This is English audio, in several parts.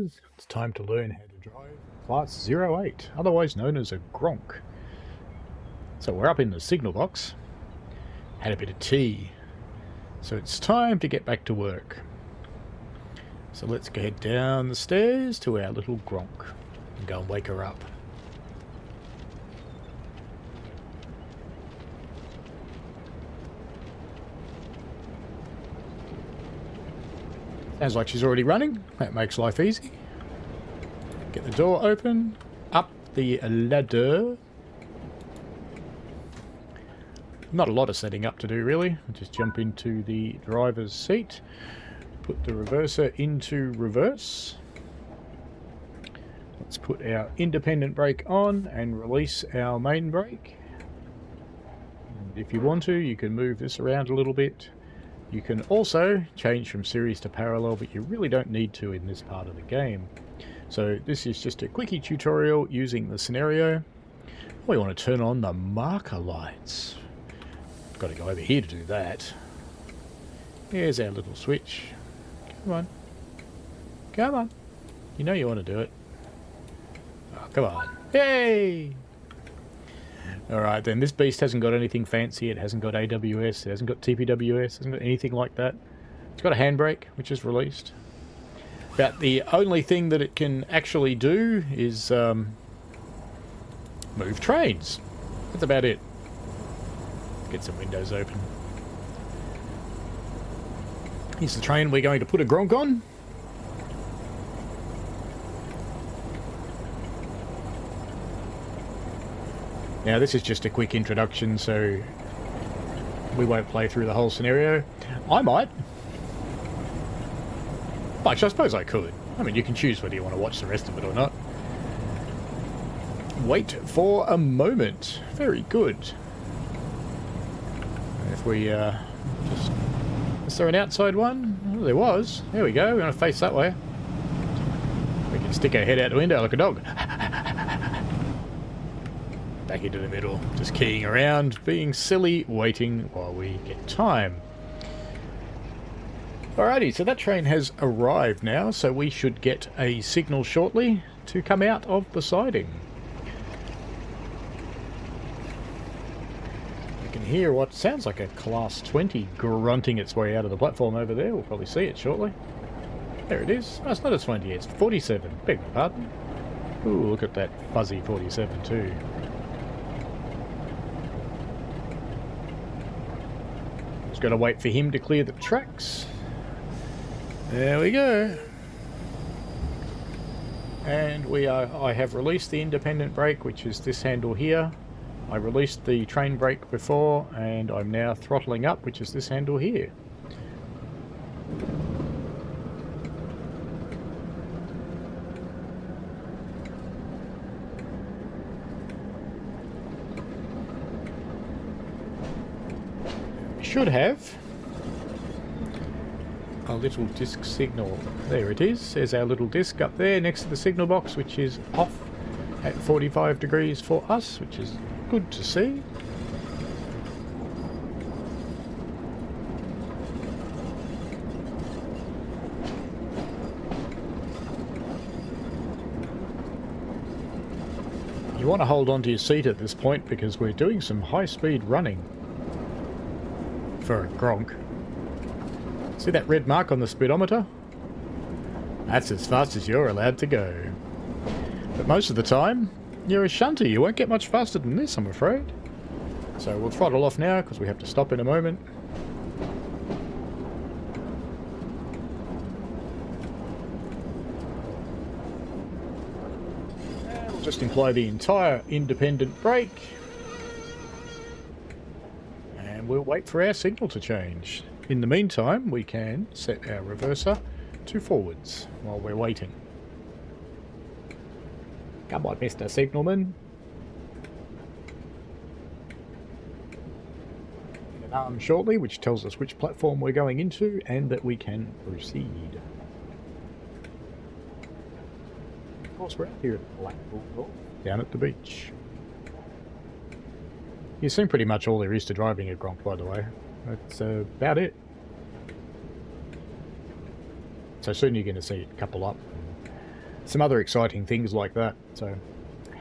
drivers, it's time to learn how to drive Class 08, otherwise known as a Gronk. So we're up in the signal box, had a bit of tea, so it's time to get back to work. So let's go head down the stairs to our little Gronk and go and wake her up. Sounds like she's already running. That makes life easy. Get the door open. Up the ladder. Not a lot of setting up to do, really. I'll just jump into the driver's seat. Put the reverser into reverse. Let's put our independent brake on and release our main brake. And if you want to, you can move this around a little bit. You can also change from series to parallel, but you really don't need to in this part of the game. So this is just a quickie tutorial using the scenario. We want to turn on the marker lights. Got to go over here to do that. Here's our little switch. Come on. Come on. You know you want to do it. Oh, come on. Yay! Alright then, this beast hasn't got anything fancy. It hasn't got AWS, it hasn't got TPWS, it hasn't got anything like that. It's got a handbrake, which is released. But the only thing that it can actually do is move trains. That's about it. Get some windows open. Here's the train we're going to put a Gronk on. Now this is just a quick introduction, so we won't play through the whole scenario. I might. But I suppose I could. I mean, you can choose whether you want to watch the rest of it or not. Wait for a moment. Very good. If we just... Is there an outside one? Oh, there was. There we go. We're going to face that way. We can stick our head out the window like a dog. Back into the middle, just keying around, being silly, waiting while we get time. Alrighty, so that train has arrived now, so we should get a signal shortly to come out of the siding. You can hear what sounds like a Class 20 grunting its way out of the platform over there. We'll probably see it shortly. There it is. Oh, it's not a 20, it's 47. Beg my pardon. Ooh, look at that fuzzy 47 too. Just got to wait for him to clear the tracks. There we go. And I have released the independent brake, which is this handle here. I released the train brake before, and I'm now throttling up, which is this handle here. Should have a little disc signal. There it is. There's our little disc up there next to the signal box, which is off at 45 degrees for us, which is good to see. You want to hold on to your seat at this point because we're doing some high-speed running. For a Gronk. See that red mark on the speedometer? That's as fast as you're allowed to go. But most of the time, you're a shunter. You won't get much faster than this, I'm afraid. So we'll throttle off now because we have to stop in a moment. And we'll just employ the entire independent brake. We'll wait for our signal to change. In the meantime, we can set our reverser to forwards while we're waiting. Come on, Mr. Signalman. An alarm shortly, which tells us which platform we're going into and that we can proceed. Of course, we're out here at Blackpool North, down at the beach. You've seen pretty much all there is to driving a Gronk, by the way. That's about it. So soon you're going to see it couple up some other exciting things like that. So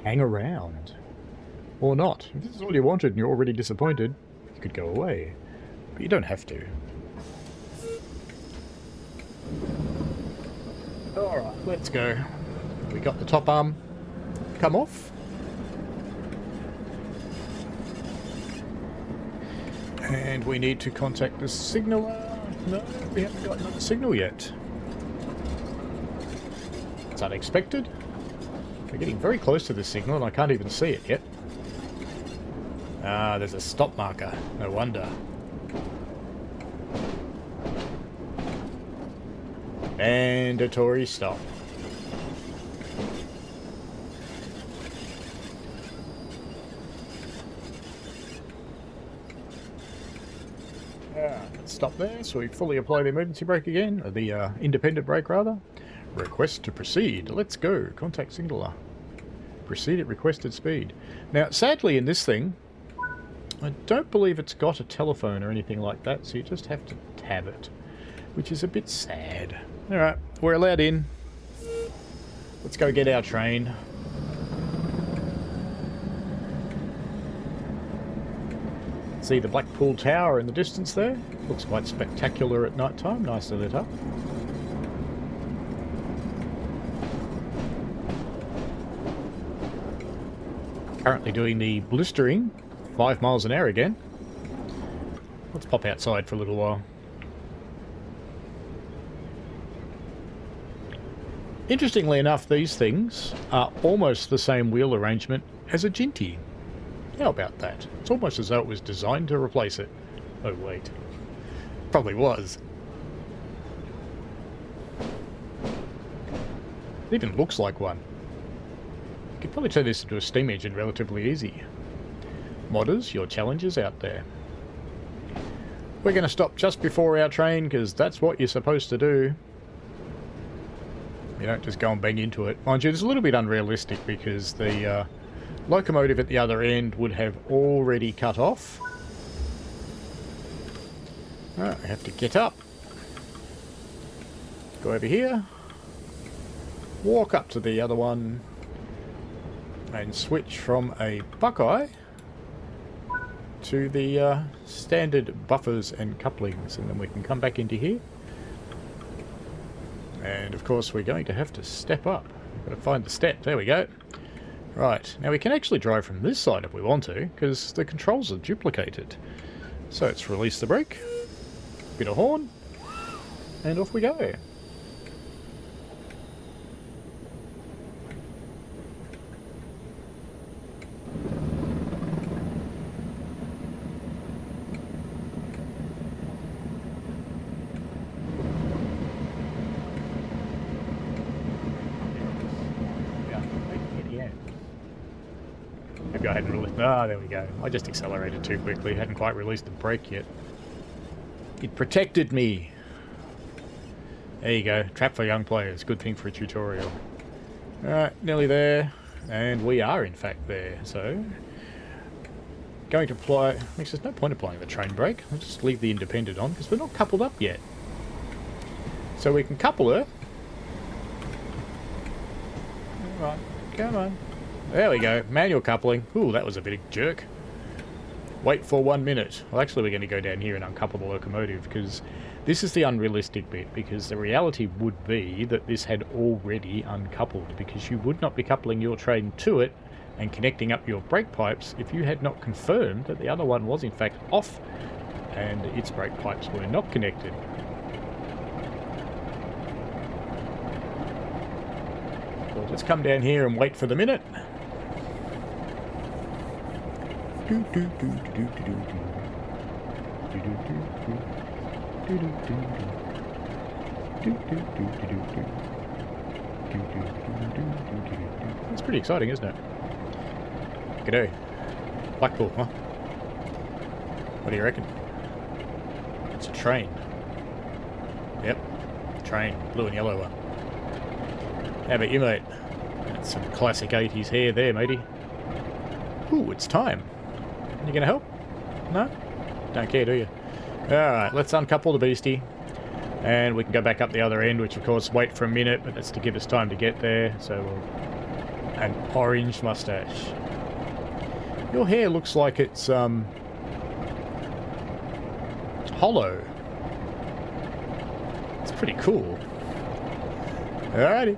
hang around. Or not. If this is all you wanted and you're already disappointed, you could go away. But you don't have to. Alright, let's go. We got the top arm come off. And we need to contact the signaller. No, we haven't got another signal yet. It's unexpected. We're getting very close to the signal and I can't even see it yet. Ah, there's a stop marker. No wonder. Mandatory stop. Stop there, so we fully apply the emergency brake again, or the independent brake rather. Request to proceed. Let's go. Contact signaller. Proceed at requested speed. Now, sadly in this thing, I don't believe it's got a telephone or anything like that, so you just have to tab it, which is a bit sad. Alright, we're allowed in. Let's go get our train. See the Blackpool Tower in the distance there? Looks quite spectacular at night time, nicely lit up. Currently doing the blistering 5 miles an hour again. Let's pop outside for a little while. Interestingly enough, these things are almost the same wheel arrangement as a Ginty. How about that? It's almost as though it was designed to replace it. Oh wait. Probably was. It even looks like one. You could probably turn this into a steam engine relatively easy. Modders, your challenge is out there. We're going to stop just before our train because that's what you're supposed to do. You don't just go and bang into it. Mind you, it's a little bit unrealistic because the locomotive at the other end would have already cut off. Alright, we have to get up. Go over here. Walk up to the other one. And switch from a Buckeye to the standard buffers and couplings. And then we can come back into here. And of course we're going to have to step up. We've got to find the step. There we go. Right, now we can actually drive from this side if we want to, because the controls are duplicated. So let's release the brake, bit of horn, and off we go. Maybe I hadn't released... Ah, there we go. I just accelerated too quickly. Hadn't quite released the brake yet. It protected me. There you go. Trap for young players. Good thing for a tutorial. Alright, nearly there. And we are, in fact, there. So, going to apply... Makes there's no point applying the train brake. I'll just leave the independent on, because we're not coupled up yet. So we can couple her. Alright, come on. There we go. Manual coupling. Ooh, that was a big jerk. Wait for 1 minute. Well, actually, we're going to go down here and uncouple the locomotive, because this is the unrealistic bit, because the reality would be that this had already uncoupled, because you would not be coupling your train to it and connecting up your brake pipes if you had not confirmed that the other one was in fact off and its brake pipes were not connected. So let's come down here and wait for the minute. That's pretty exciting, isn't it? G'day. Blackpool, huh? What do you reckon? It's a train. Yep. Train. Blue and yellow one. How about you, mate? That's some classic 80s hair there, matey. Ooh, it's time. You gonna help? No? Don't care, do you? Alright, let's uncouple the beastie. And we can go back up the other end, which of course wait for a minute, but that's to give us time to get there. So an orange mustache. Your hair looks like it's hollow. It's pretty cool. Alrighty.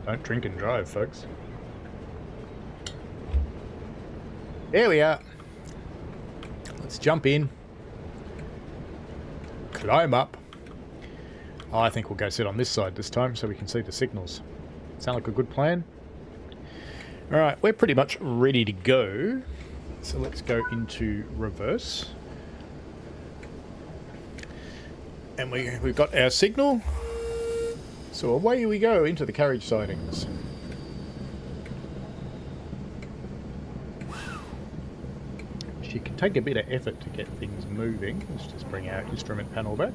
Don't drink and drive, folks. There we are. Let's jump in. Climb up. Oh, I think we'll go sit on this side this time so we can see the signals. Sound like a good plan? Alright, we're pretty much ready to go. So let's go into reverse. And we've got our signal. So away we go into the carriage sidings. She can take a bit of effort to get things moving. Let's just bring our instrument panel back.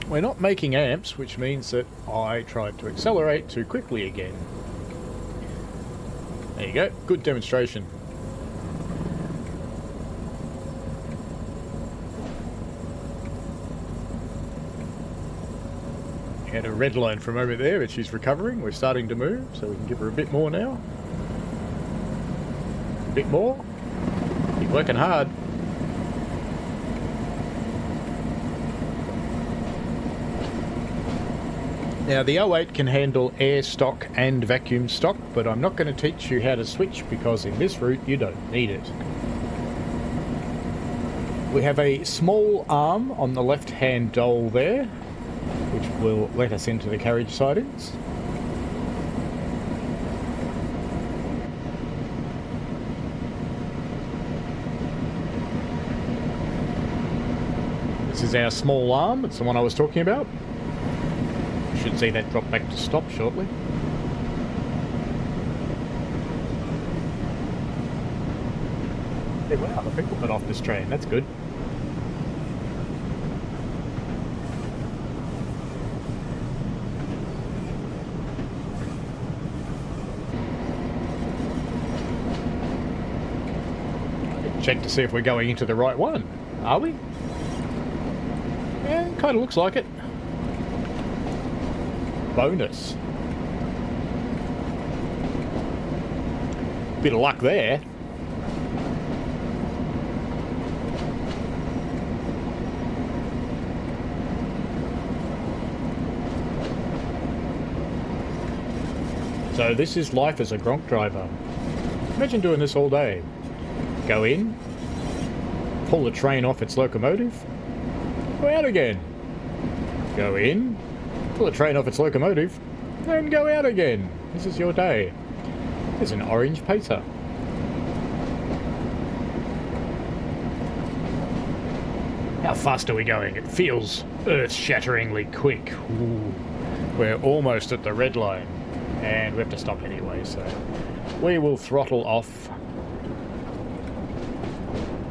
We're not making amps, which means that I tried to accelerate too quickly again. There you go, good demonstration. Had a red line for a moment there, but she's recovering. We're starting to move, so we can give her a bit more now. A bit more. Keep working hard. Now the 08 can handle air stock and vacuum stock, but I'm not going to teach you how to switch because in this route you don't need it. We have a small arm on the left-hand dole there, which will let us into the carriage sidings. This is our small arm, it's the one I was talking about. You should see that drop back to stop shortly. Hey, wow, the people got off this train, that's good. Check to see if we're going into the right one. Are we? Yeah, kind of looks like it. Bonus. Bit of luck there. So this is life as a Gronk driver. Imagine doing this all day. Go in, pull the train off its locomotive, go out again. Go in, pull the train off its locomotive, and go out again. This is your day. There's an orange pacer. How fast are we going? It feels earth-shatteringly quick. Ooh. We're almost at the red line, and we have to stop anyway, so we will throttle off.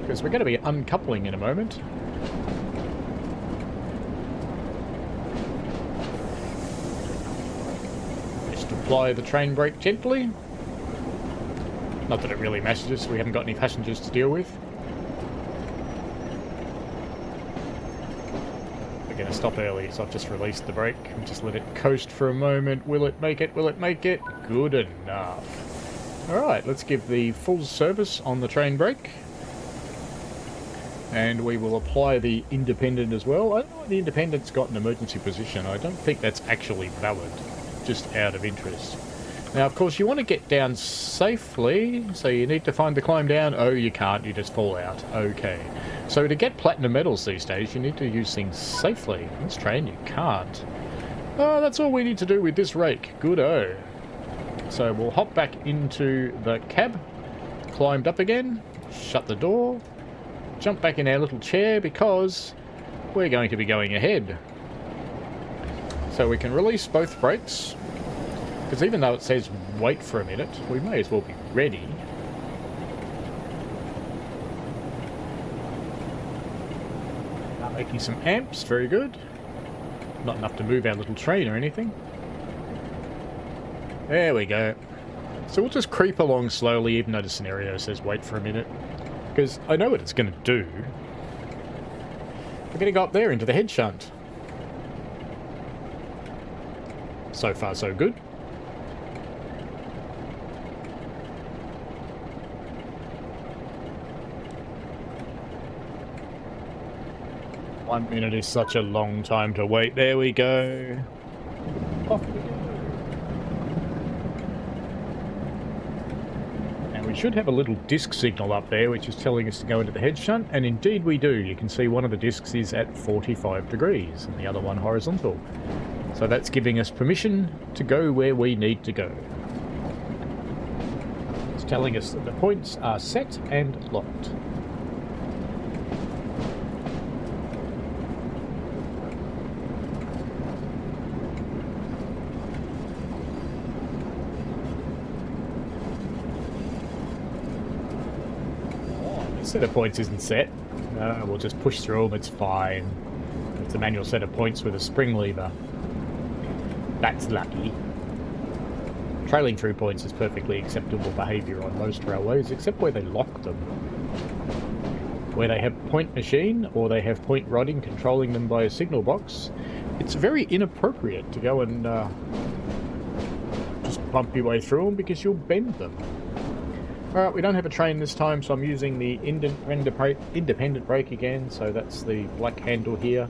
Because we're going to be uncoupling in a moment. Just apply the train brake gently. Not that it really matters, we haven't got any passengers to deal with. We're going to stop early, so I've just released the brake and just let it coast for a moment. Will it make it? Will it make it? Good enough. Alright, let's give the full service on the train brake. And we will apply the independent as well. I don't know if the independent's got an emergency position. I don't think that's actually valid, just out of interest. Now, of course, you want to get down safely, so you need to find the climb down. Oh, you can't, you just fall out. Okay. So to get platinum medals these days, you need to use things safely. In this train, you can't. Oh, that's all we need to do with this rake. Good-o. So we'll hop back into the cab, climbed up again, shut the door, jump back in our little chair because we're going to be going ahead. So we can release both brakes, because even though it says wait for a minute, we may as well be ready. Making some amps, very good. Not enough to move our little train or anything. There we go. So we'll just creep along slowly, even though the scenario says wait for a minute. Because I know what it's going to do. We're going to go up there into the head shunt. So far, so good. One minute is such a long time to wait. There we go. Off we go. Now we should have a little disc signal up there which is telling us to go into the head shunt, and indeed we do. You can see one of the discs is at 45 degrees and the other one horizontal. So that's giving us permission to go where we need to go. It's telling us that the points are set and locked. Set of points isn't set. We'll just push through them, it's fine. It's a manual set of points with a spring lever. That's lucky. Trailing through points is perfectly acceptable behaviour on most railways, except where they lock them. Where they have point machine, or they have point rodding controlling them by a signal box, it's very inappropriate to go and just bump your way through them because you'll bend them. Alright, we don't have a train this time, so I'm using the independent brake again, so that's the black handle here.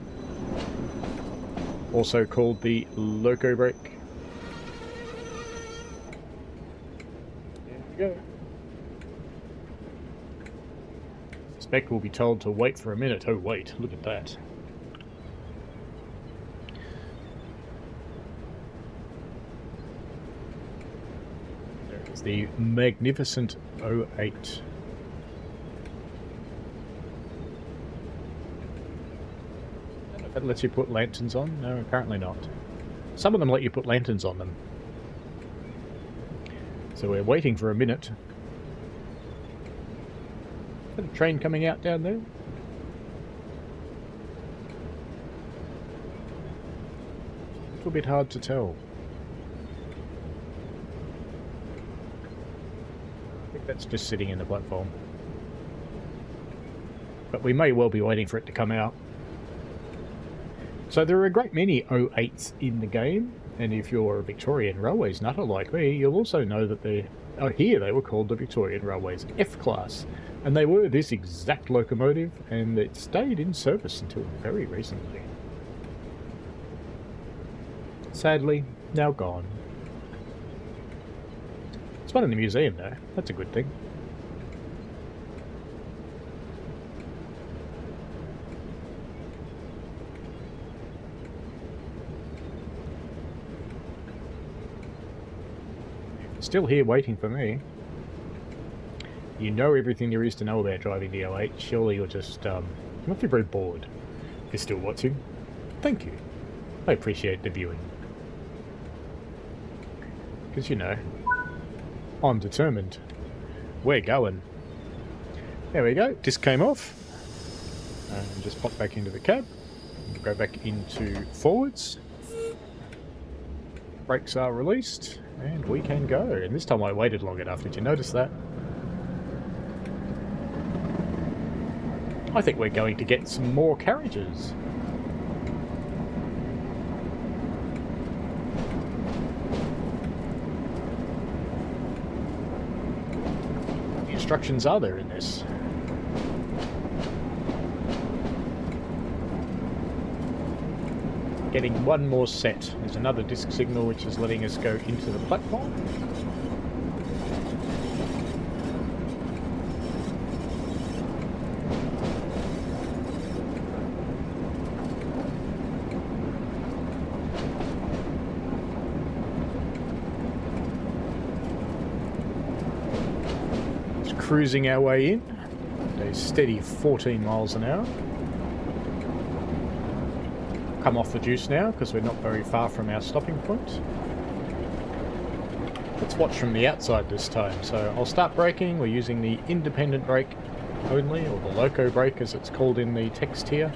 Also called the loco brake. There we go. I suspect we'll be told to wait for a minute. Oh wait, look at that. The magnificent 08. I don't know if that lets you put lanterns on. No, apparently not. Some of them let you put lanterns on them. So we're waiting for a minute. Is that a train coming out down there? A little bit hard to tell. That's just sitting in the platform. But we may well be waiting for it to come out. So there are a great many 08s in the game, and if you're a Victorian Railways nutter like me, you'll also know that they were called the Victorian Railways F-Class, and they were this exact locomotive, and it stayed in service until very recently. Sadly, now gone. It's one in the museum though, that's a good thing. Still here waiting for me. You know everything there is to know about driving the 08, surely you're just, you must be very bored. If you're still watching, thank you. I appreciate the viewing. Because you know, I'm determined. We're going. There we go. Disc came off. And just pop back into the cab. Go back into forwards. Brakes are released. And we can go. And this time I waited long enough. Did you notice that? I think we're going to get some more carriages. Instructions are there in this? Getting one more set. There's another disc signal which is letting us go into the platform. Cruising our way in at a steady 14 miles an hour. Come off the juice now because we're not very far from our stopping point. Let's watch from the outside this time. So I'll start braking. We're using the independent brake only, or the loco brake as it's called in the text here.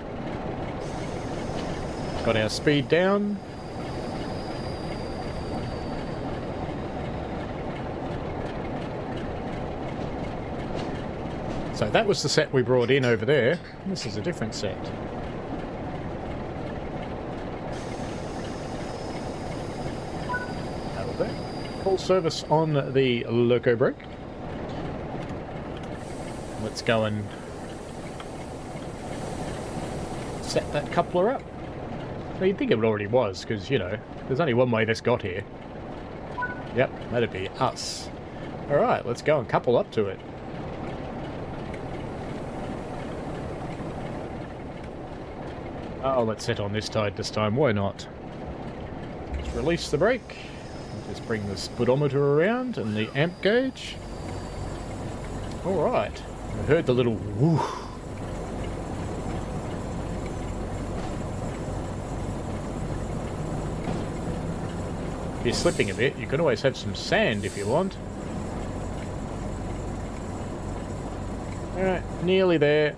Got our speed down. So that was the set we brought in over there. This is a different set. That'll do. Full service on the loco brake. Let's go and set that coupler up. Well, you'd think it already was, because, you know, there's only one way this got here. Yep, that'd be us. Alright, let's go and couple up to it. Oh, let's set on this tide this time, why not? Let's release the brake. Just bring the speedometer around and the amp gauge. Alright, I heard the little whoo. If you're slipping a bit, you can always have some sand if you want. Alright, nearly there.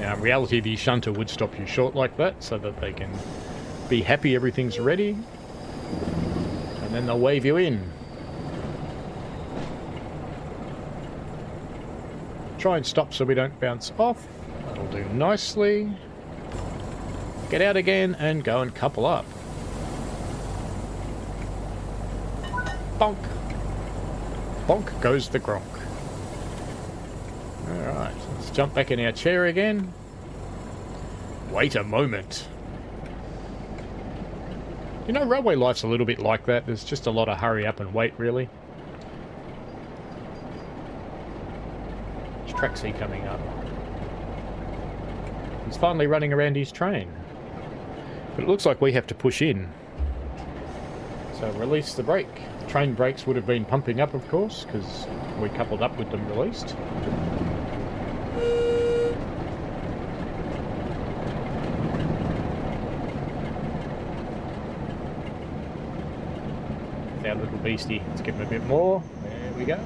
Now, in reality, the shunter would stop you short like that, so that they can be happy everything's ready. And then they'll wave you in. Try and stop so we don't bounce off. That'll do nicely. Get out again and go and couple up. Bonk. Bonk goes the Gronk. Alright, let's jump back in our chair again. Wait a moment. You know, railway life's a little bit like that. There's just a lot of hurry up and wait, really. Which track's he coming up? He's finally running around his train. But it looks like we have to push in. So release the brake. The train brakes would have been pumping up, of course, because we coupled up with them released. Our little beastie. Let's give him a bit more. There we go.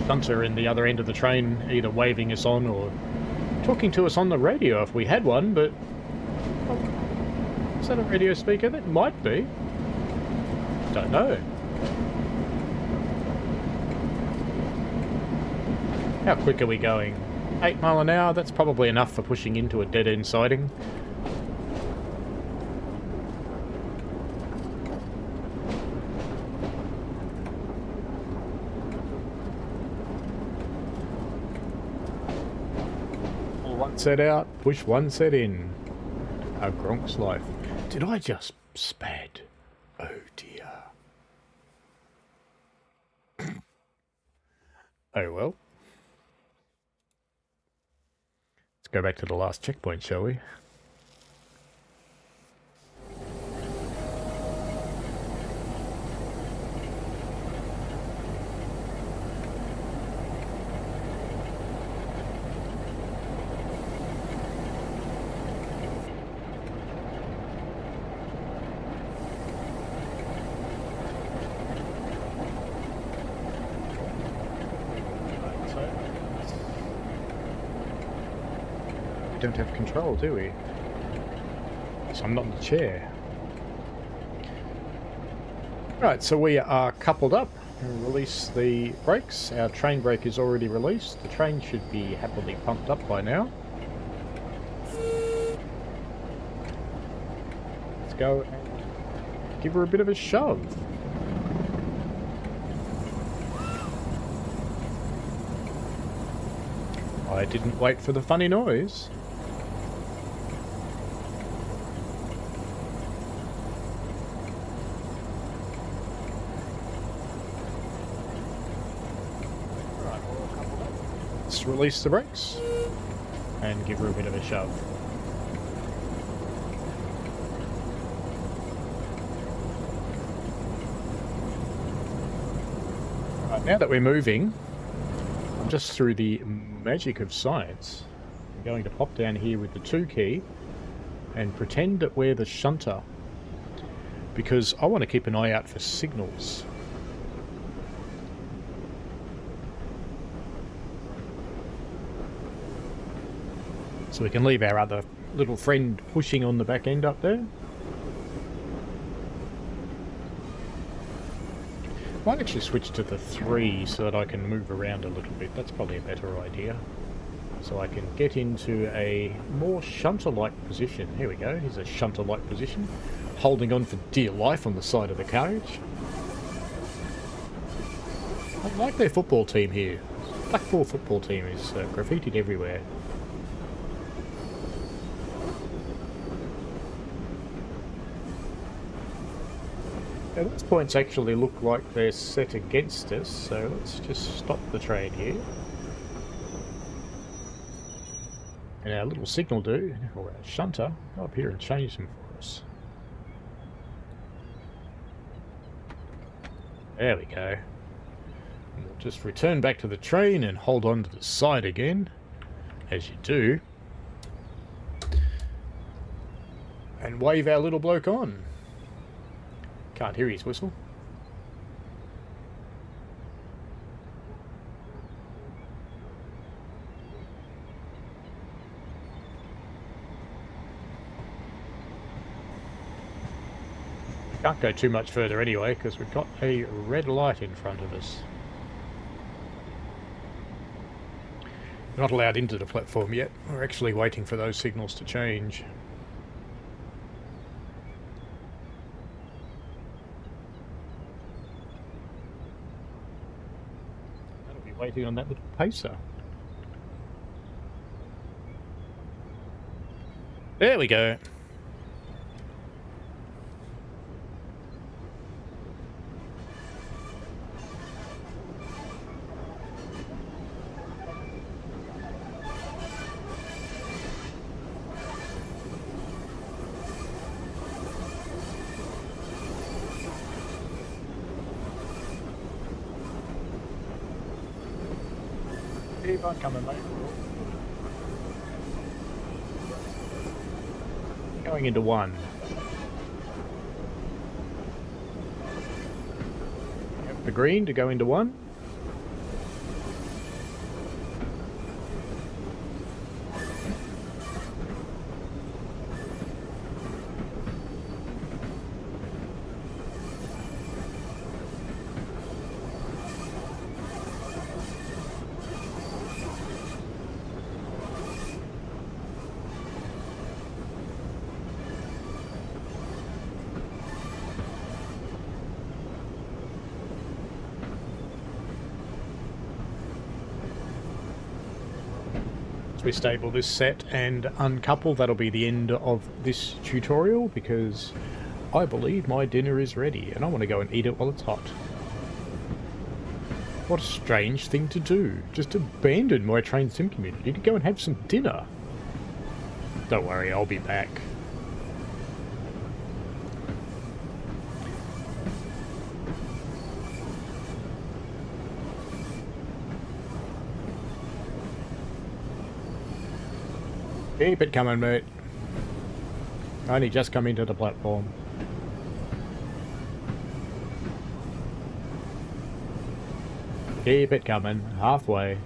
Shunter in the other end of the train, either waving us on or talking to us on the radio if we had one, but is that a radio speaker? That might be. Don't know. How quick are we going? 8 mile an hour? That's probably enough for pushing into a dead-end siding. Pull one set out, push one set in. A Gronk's life. Did I just spad? Oh dear. Oh well. Let's go back to the last checkpoint, shall we? We don't have control, do we? So I'm not in the chair. Right, so we are coupled up. We'll release the brakes. Our train brake is already released. The train should be happily pumped up by now. Let's go and give her a bit of a shove. I didn't wait for the funny noise. Let's release the brakes and give her a bit of a shove. Right, now that we're moving, just through the magic of science, I'm going to pop down here with the 2 key and pretend that we're the shunter, because I want to keep an eye out for signals. So we can leave our other little friend pushing on the back end up there. Might actually switch to the 3 so that I can move around a little bit. That's probably a better idea. So I can get into a more shunter-like position. Here we go, here's a shunter-like position. Holding on for dear life on the side of the carriage. I like their football team here. Blackpool football team is graffitied everywhere. Now those points actually look like they're set against us, so let's just stop the train here. And our little signal dude, or our shunter, go up here and change them for us. There we go. And we'll just return back to the train and hold on to the side again, as you do. And wave our little bloke on. Can't hear his whistle. Can't go too much further anyway, because we've got a red light in front of us. We're not allowed into the platform yet. We're actually waiting for those signals to change. That'll be waiting on that little pacer. There we go. Keep on coming, mate. Going into 1. Yep, the green to go into 1. We stable this set and uncouple. That'll be the end of this tutorial, because I believe my dinner is ready and I want to go and eat it while it's hot. What a strange thing to do, just abandon my train sim community to go and have some dinner. Don't worry, I'll be back. Keep it coming, mate. Only just come into the platform. Keep it coming. Halfway.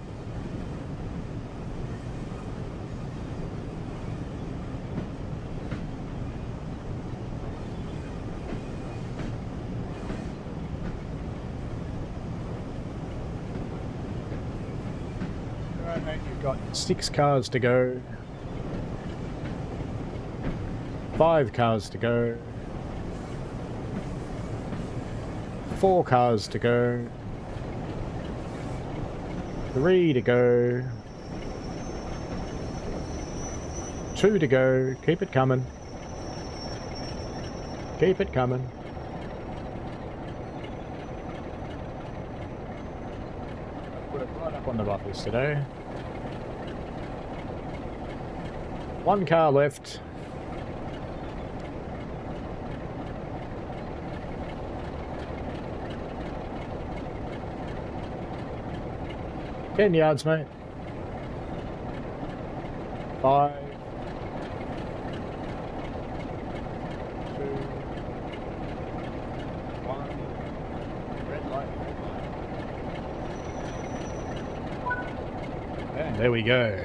Alright, mate, you've got 6 cars to go. 5 cars to go. 4 cars to go. 3 to go. 2 to go. Keep it coming. Keep it coming. Put it right up on the buffers today. 1 car left. 10 yards, mate. 5, 2, 1. Red light, red light. And there we go.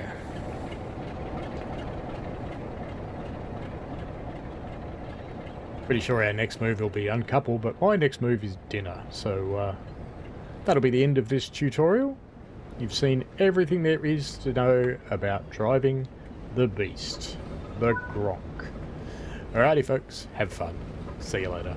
Pretty sure our next move will be uncouple, but my next move is dinner. So that'll be the end of this tutorial. You've seen everything there is to know about driving the beast, the Gronk. Alrighty folks, have fun. See you later.